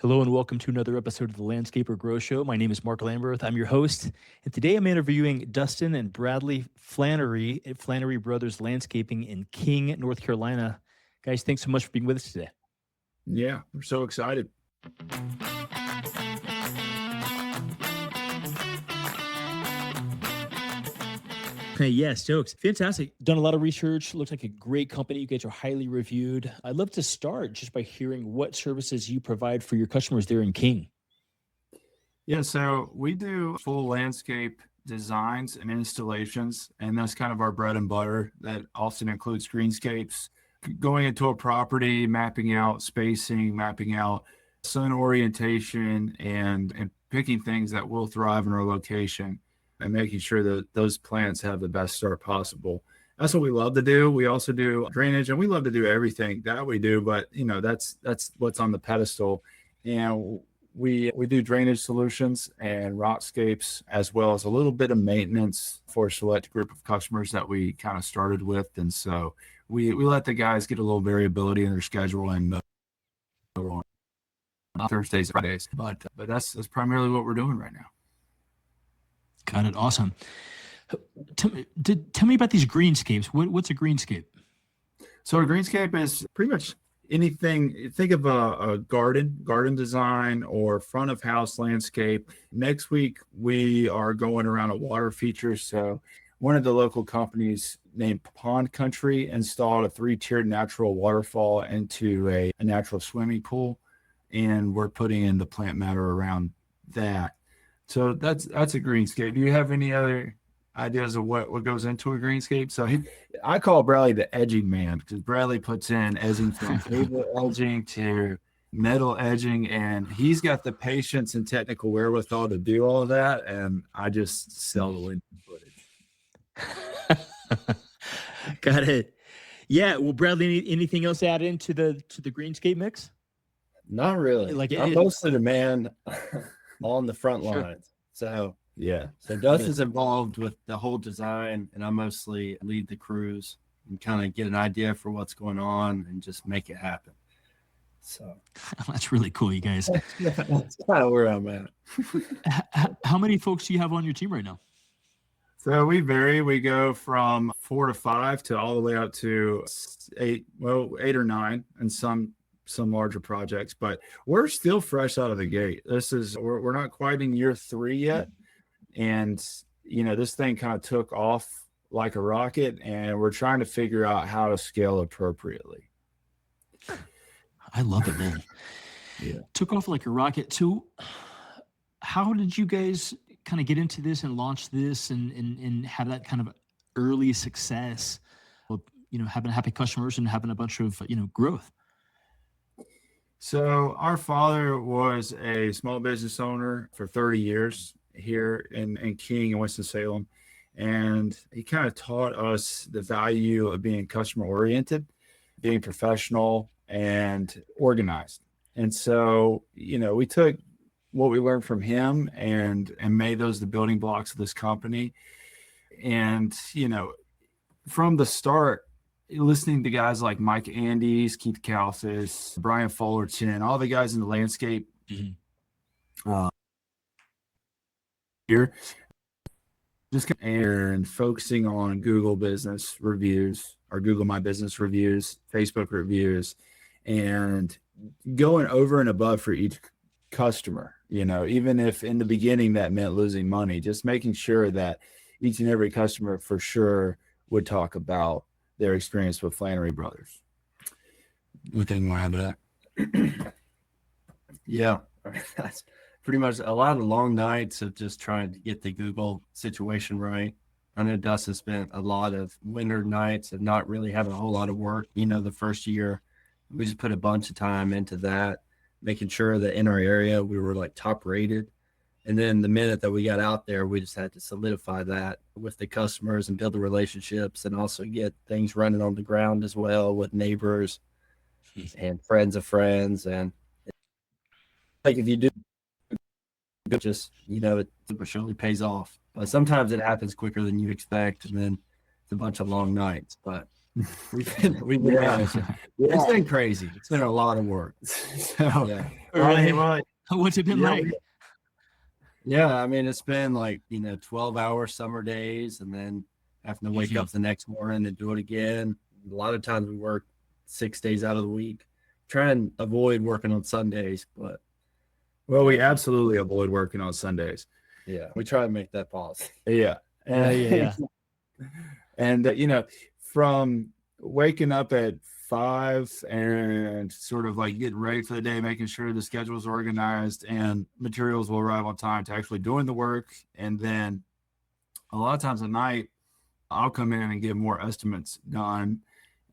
Hello and welcome to another episode of the Landscaper Grow Show. My name is Mark Lamberth. I'm your host. And today I'm interviewing Dustin and Bradley Flanary at Flanary Brothers Landscaping in King, North Carolina. Guys, thanks so much for being with us today. Yeah, we're so excited. Yes, jokes. Fantastic. Done a lot of research. Looks like a great company. You guys are highly reviewed. I'd love to start just by hearing what services you provide for your customers there in King. Yeah, so we do full landscape designs and installations, and that's kind of our bread and butter. That often includes greenscapes, going into a property, mapping out spacing, mapping out sun orientation, and picking things that will thrive in our location and making sure that those plants have the best start possible. That's what we love to do. We also do drainage, and we love to do everything that we do, but that's what's on the pedestal. And we do drainage solutions and rockscapes, as well as a little bit of maintenance for a select group of customers that we kind of started with. And so we let the guys get a little variability in their schedule and on Thursdays, Fridays, but that's primarily what we're doing right now. Got it. Awesome. Tell me about these greenscapes. What's a greenscape? So a greenscape is pretty much anything. Think of a garden design or front of house landscape. Next week, we are going around a water feature. So one of the local companies named Pond Country installed a 3-tiered natural waterfall into a natural swimming pool. And we're putting in the plant matter around that. So that's a greenscape. Do you have any other ideas of what goes into a greenscape? So I call Bradley the edging man, because Bradley puts in edging from table edging to metal edging, and he's got the patience and technical wherewithal to do all of that, and I just sell the window footage. Got it. Yeah. Well, Bradley, anything else add into the greenscape mix? Not really. I'm mostly the man on the front lines. So yeah. So Dustin's involved with the whole design, and I mostly lead the crews and kind of get an idea for what's going on and just make it happen. So that's really cool, you guys. That's kind of where I'm at. How many folks do you have on your team right now? So we vary. We go from 4 to 5 to all the way up to 8 or 9, and some larger projects, but we're still fresh out of the gate. We're not quite in year 3 yet. And, this thing kind of took off like a rocket, and we're trying to figure out how to scale appropriately. I love it, man. Yeah. Took off like a rocket. So how did you guys kind of get into this and launch this and have that kind of early success of, having happy customers and having a bunch of, growth? So our father was a small business owner for 30 years here in King and Winston-Salem. And he kind of taught us the value of being customer oriented, being professional and organized. And so, we took what we learned from him and made those the building blocks of this company. And, from the start, listening to guys like Mike Andes, Keith Kalfas, Brian Fullerton, all the guys in the landscape here, just and focusing on Google business reviews or Google My Business reviews, Facebook reviews, and going over and above for each customer, even if in the beginning that meant losing money, just making sure that each and every customer for sure would talk about their experience with Flanary Brothers. Anything more to add to that? Yeah, that's pretty much a lot of long nights of just trying to get the Google situation right. I know Dustin spent a lot of winter nights of not really having a whole lot of work. The first year, we just put a bunch of time into that, making sure that in our area we were like top rated. And then the minute that we got out there, we just had to solidify that with the customers and build the relationships, and also get things running on the ground as well with neighbors and friends of friends. And like if you do just, it surely pays off. But sometimes it happens quicker than you expect, and then it's a bunch of long nights. But we've been managing. It's been crazy. It's been a lot of work. So, Yeah. Really? well, What's it been yeah, like? Yeah, I mean, it's been like, 12-hour summer days and then having to wake Mhm. up the next morning and do it again. A lot of times we work 6 days out of the week. Try and avoid working on Sundays, but well, we absolutely avoid working on Sundays. yeah, we try to make that pause. Yeah. Yeah. And, from waking up at 5 and sort of like getting ready for the day, making sure the schedule is organized and materials will arrive on time, to actually doing the work. And then a lot of times at night, I'll come in and get more estimates done,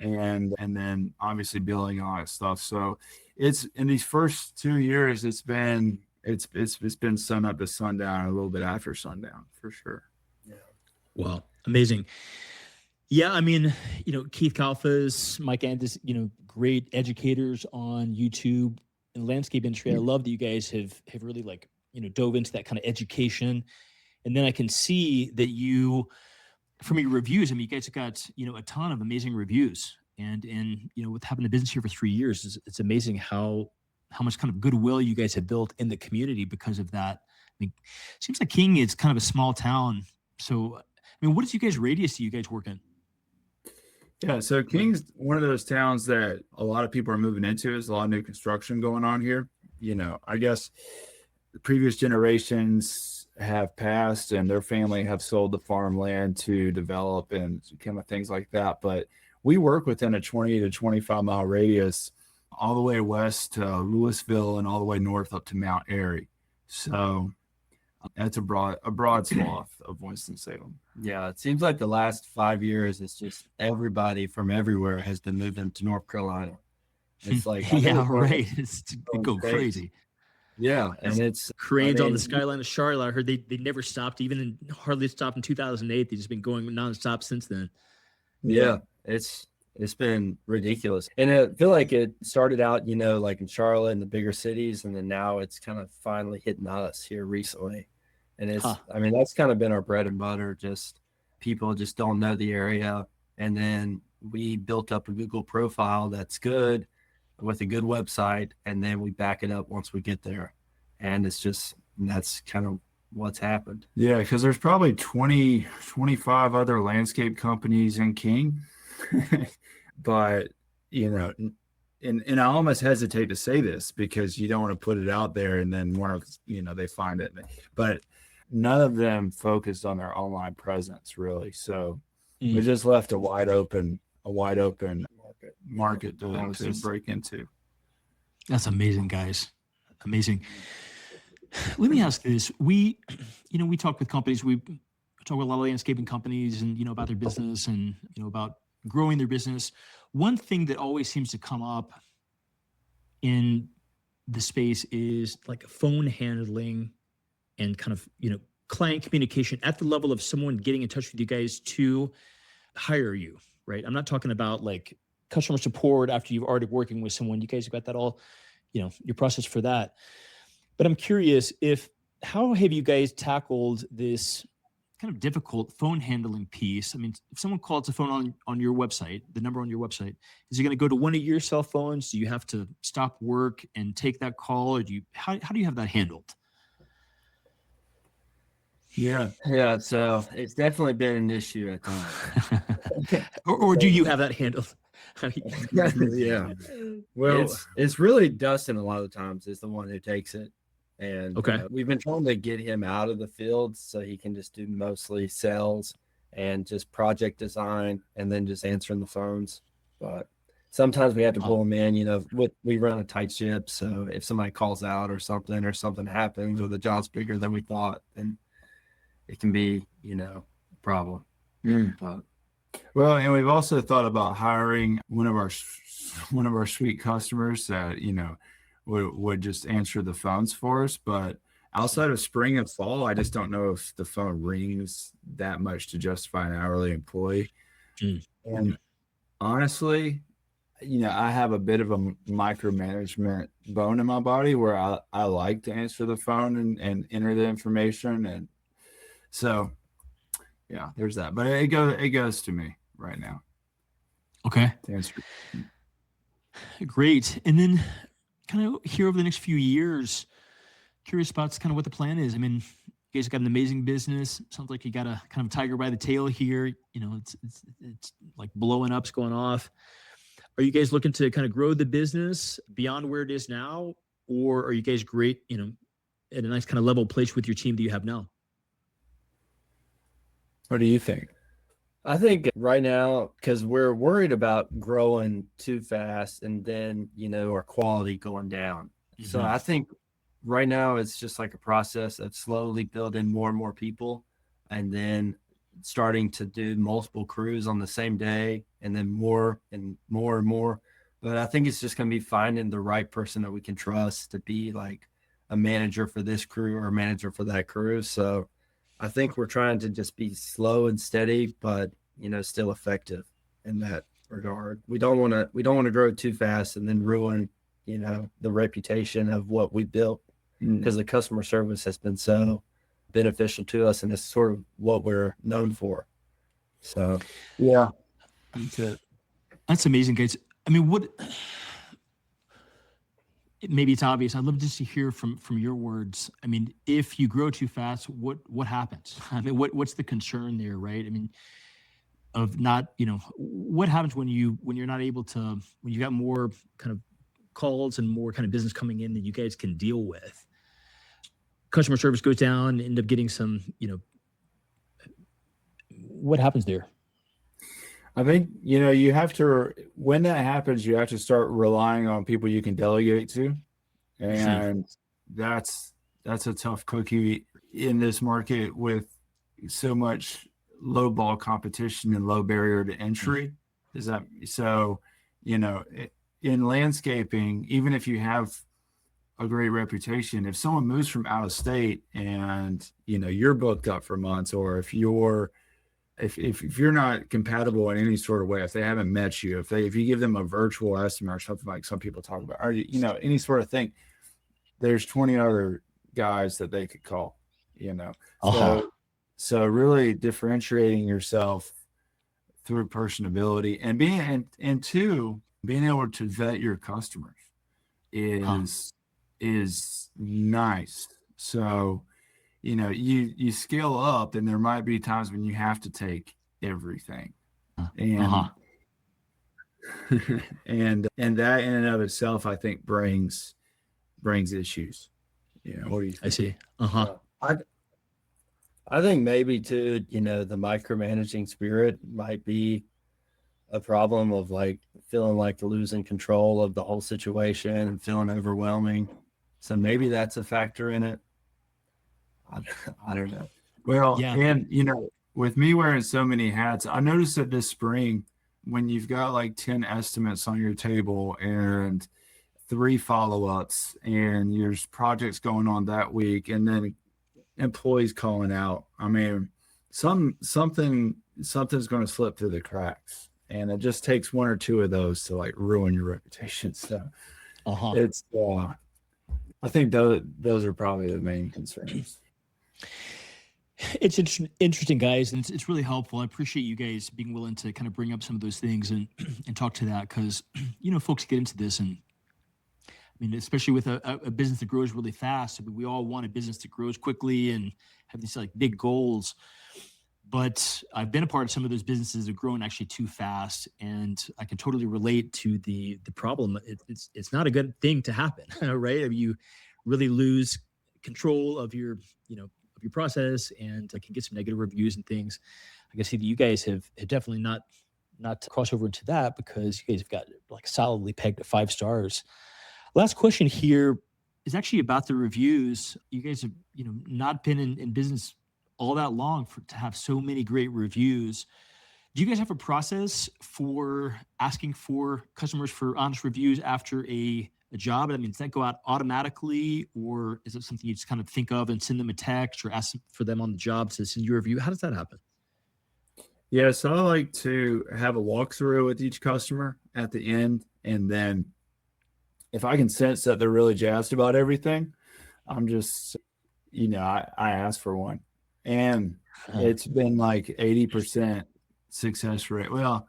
and then obviously billing and all that stuff. So it's in these first 2 years, it's been sun up to sundown, a little bit after sundown for sure. Wow. Amazing. Yeah. I mean, Keith Kalfas, Mike Andis, great educators on YouTube and landscape industry. I love that you guys have really dove into that kind of education. And then I can see that from your reviews, I mean, you guys have got, a ton of amazing reviews, and with having a business here for 3 years, it's amazing how much kind of goodwill you guys have built in the community because of that. I mean, it seems like King is kind of a small town. So, I mean, what is you guys' radius do you guys work in? Yeah, so King's one of those towns that a lot of people are moving into. There's a lot of new construction going on here. I guess the previous generations have passed and their family have sold the farmland to develop and kind of things like that. But we work within a 20 to 25 mile radius, all the way west to Louisville and all the way north up to Mount Airy. So that's a broad swath of Winston-Salem. Yeah, it seems like the last 5 years, it's just everybody from everywhere has been moving to North Carolina. It's like, yeah, right. It's go crazy. Yeah, and it's cranes on the skyline of Charlotte. I heard they never stopped, hardly stopped in 2008. They've just been going nonstop since then. Yeah, it's been ridiculous. And I feel like it started out, like in Charlotte and the bigger cities, and then now it's kind of finally hitting us here recently. And I mean, that's kind of been our bread and butter. Just people just don't know the area. And then we built up a Google profile that's good with a good website. And then we back it up once we get there. And that's kind of what's happened. Yeah, because there's probably 20, 25 other landscape companies in King. But, and I almost hesitate to say this because you don't want to put it out there and then they find it. But none of them focused on their online presence really. So we just left a wide open market to break into. That's amazing, guys. Amazing. Let me ask this. We talk with companies, we talk with a lot of landscaping companies and, about their business and, about growing their business. One thing that always seems to come up in the space is like phone handling and kind of, client communication at the level of someone getting in touch with you guys to hire you, right? I'm not talking about like customer support after you've already working with someone. You guys have got that all, your process for that. But I'm curious how have you guys tackled this kind of difficult phone handling piece? I mean, if someone calls a phone on your website, the number on your website, is it going to go to one of your cell phones? Do you have to stop work and take that call? Or how do you have that handled? Yeah. So it's definitely been an issue at times. or do you have that handled? Yeah. Well, it's really Dustin a lot of the times is the one who takes it. And we've been trying to get him out of the field so he can just do mostly sales and just project design and then just answering the phones. But sometimes we have to pull him in, we run a tight ship. So if somebody calls out or something happens or the job's bigger than we thought, then it can be, a problem. But, well, and we've also thought about hiring one of our sweet customers that, would just answer the phones for us. But outside of spring and fall, I just don't know if the phone rings that much to justify an hourly employee. And honestly, I have a bit of a micromanagement bone in my body where I like to answer the phone and enter the information. And so, yeah, there's that. But it goes to me right now. Okay. to answer. Great. And then kind of here over the next few years, curious about kind of what the plan is. I mean, you guys got an amazing business. Sounds like you got a kind of tiger by the tail here. You know, it's like blowing up's going off. Are you guys looking to kind of grow the business beyond where it is now? Or are you guys great, you know, at a nice kind of level place with your team that you have now? What do you think? I think right now, because we're worried about growing too fast and then, our quality going down. So I think right now it's just like a process of slowly building more and more people and then starting to do multiple crews on the same day and then more and more and more. But I think it's just going to be finding the right person that we can trust to be like a manager for this crew or a manager for that crew. So I think we're trying to just be slow and steady, but still effective in that regard. We don't want to grow too fast and then ruin, the reputation of what we built, because the customer service has been so beneficial to us and it's sort of what we're known for. So Yeah. That's amazing, guys. I mean, maybe it's obvious. I'd love just to hear from your words. I mean, if you grow too fast, what happens? I mean, what's the concern there, right? I mean, of not, what happens when you're not able to, when you got more kind of calls and more kind of business coming in that you guys can deal with? Customer service goes down, end up getting some, what happens there? I think, you have to, when that happens, you have to start relying on people you can delegate to. And that's a tough cookie in this market with so much low ball competition and low barrier to entry. Is that so? In landscaping, even if you have a great reputation, if someone moves from out of state and you're booked up for months, or if you're not compatible in any sort of way, if they haven't met you, if you give them a virtual estimate or something like some people talk about, or any sort of thing, there's 20 other guys that they could call. So really differentiating yourself through personability and being able to vet your customers is nice. So, you scale up and there might be times when you have to take everything. And and that in and of itself, I think brings issues. What do you think? I see. I think maybe too, the micromanaging spirit might be a problem of like feeling like losing control of the whole situation and feeling overwhelming. So maybe that's a factor in it. I don't know. Well, yeah. And with me wearing so many hats, I noticed that this spring, when you've got like 10 estimates on your table and 3 follow-ups and there's projects going on that week and then employees calling out, I mean, something's going to slip through the cracks, and it just takes 1 or 2 of those to like ruin your reputation. So it's I think those are probably the main concerns. It's interesting, guys, and it's really helpful. I appreciate you guys being willing to kind of bring up some of those things and talk to that, because folks get into this, and I mean, especially with a business that grows really fast. I mean, we all want a business that grows quickly and have these like big goals. But I've been a part of some of those businesses that are growing actually too fast, and I can totally relate to the problem. It's not a good thing to happen, right? I mean, you really lose control of your of your process, and I can get some negative reviews and things. I can see that you guys have definitely not crossed over into that, because you guys have got like solidly pegged at 5 stars. Last question here is actually about the reviews. You guys have not been in business all that long to have so many great reviews. Do you guys have a process for asking for customers for honest reviews after a job? I mean, does that go out automatically, or is it something you just kind of think of and send them a text or ask for them on the job to send you a review? How does that happen? Yeah, so I like to have a walkthrough with each customer at the end, and then if I can sense that they're really jazzed about everything, I'm just, I ask for one. And it's been like 80% success rate. Well,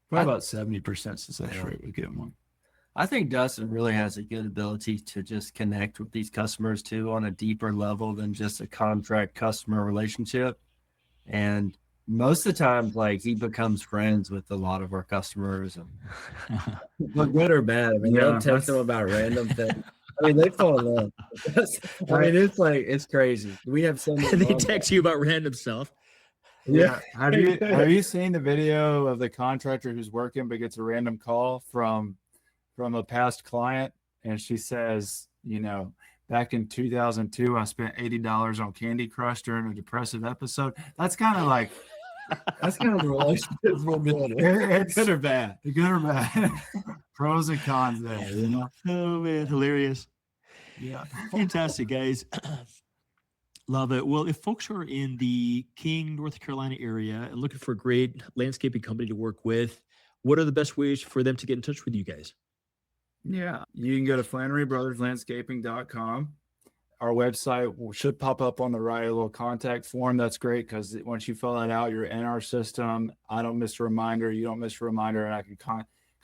Probably about 70% success rate with getting one. I think Dustin really has a good ability to just connect with these customers too on a deeper level than just a contract customer relationship. And most of the time, like, he becomes friends with a lot of our customers, and but good or bad. I mean, they'll text them about random things. I mean, they fall in love. I mean, it's crazy. We have so many. They text you about random stuff. Yeah. Have you seen the video of the contractor who's working but gets a random call from a past client, and she says, back in 2002, I spent $80 on Candy Crush during a depressive episode. That's kind of the relationship we're building. It's Good or bad? good or bad. Pros and cons there, Oh man, hilarious. Yeah. Fantastic, guys. Love it. Well, if folks are in the King, North Carolina area and looking for a great landscaping company to work with, what are the best ways for them to get in touch with you guys? Yeah. You can go to FlanaryBrothersLandscaping.com. Our website should pop up on the right, a little contact form. That's great because once you fill that out, you're in our system. I don't miss a reminder. You don't miss a reminder, and I can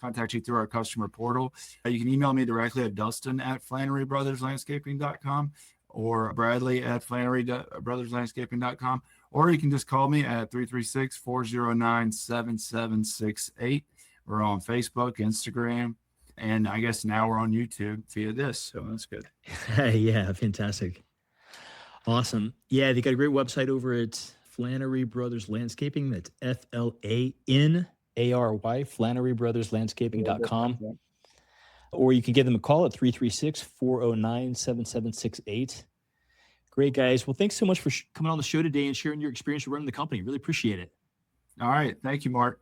contact you through our customer portal. You can email me directly at Dustin@FlanaryBrothersLandscaping.com or Bradley@FlanaryBrothersLandscaping.com, or you can just call me at 336-409-7768. We're on Facebook, Instagram, and I guess now we're on YouTube via this. So that's good. Yeah, fantastic. Awesome. Yeah, they got a great website over at Flanary Brothers Landscaping. That's FLANARY, FlanaryBrothersLandscaping.com. Or you can give them a call at 336-409-7768. Great, guys. Well, thanks so much for coming on the show today and sharing your experience running the company. Really appreciate it. All right. Thank you, Mark.